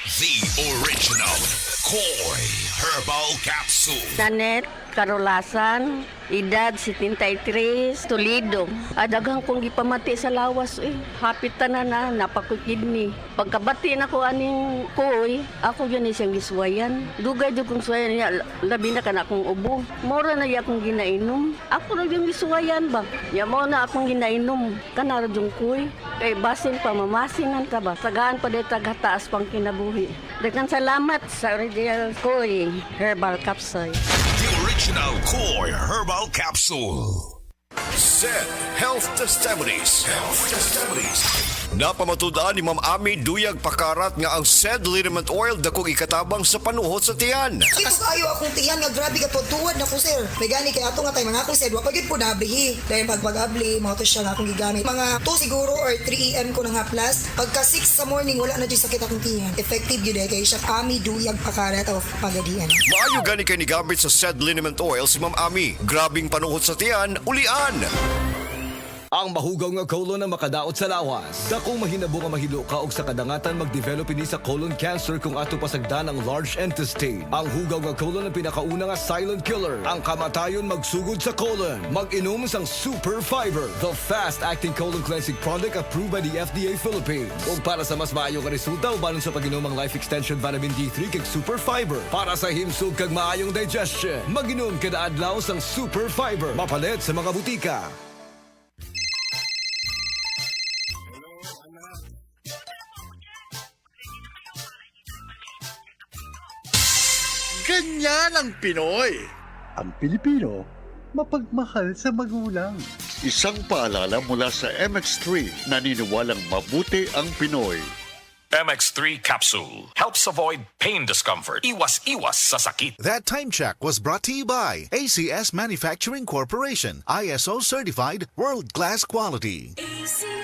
The original Koi Herbal Capsule. Nanet, Karolasan, edad 73, Toledo. Adagang kong gipamati sa lawas Hapit na napakukidni. Pagkabati na ko aning koy, ako yan siyang giswayan. Dugay jud kong swayan niya, labi na kana akong ubo. Mora na akong ginainom. Ako na yung giswayan ba? Ya mo na akong ginainom. Kanara yung koy. Kay basin pa mamasinan ka ba? Sagaan pa dito taas pang kinabuhi. Daghang salamat sa original koy herbal capsule. The original Koi Herbal Capsule. Said Health Testimonies. Health Testimonies. Napamatudaan ni Ma'am Ami Duyag Pakarat nga ang said liniment oil dakong ikatabang sa panuhot sa tiyan. Ito kayo akong tiyan nga grabe ka tuwad na ko sir. May gani kay ato nga tayo mga akong said wa pagid po nablihi. Dahil pagpag-abli mga to siya nga akong gigamit. Mga 2 siguro or 3 AM ko na nga plus. Pagka 6 sa morning wala na dyan sakit akong tiyan. Effective yun kay siya Ami Duyag Pakarat of Pagadian. Maayo gani kay ni gamit sa said liniment oil si Ma'am Ami. Grabing panuhot sa tiyan, ulian. Ang mahugaw nga colon na makadaot sa lawas. Dakong mahinabo nga mahilo ka og sa kadangatan mag-develop ini sa colon cancer kung ato pasagdan ang large intestine. Ang hugaw nga colon ang pinakauna nga silent killer. Ang kamatayon magsugod sa colon. Mag-inom sang Super Fiber, the fast-acting colon cleansing product approved by the FDA Philippines. Ug para sa mas maayo nga resulta ubanon sa pag-inom ang Life Extension Vitamin D3 kag Super Fiber. Para sa himsog kag maayong digestion, mag-inom kada adlaw sang Super Fiber. Mapalit sa mga butika. Ganyan ang Pinoy. Ang Pilipino, mapagmahal sa magulang. Isang paalala mula sa MX3, naniniwalang mabuti ang Pinoy. MX3 capsule helps avoid pain discomfort. Iwas-iwas sa sakit. That time check was brought to you by ACS Manufacturing Corporation, ISO certified, world-class quality. ACS.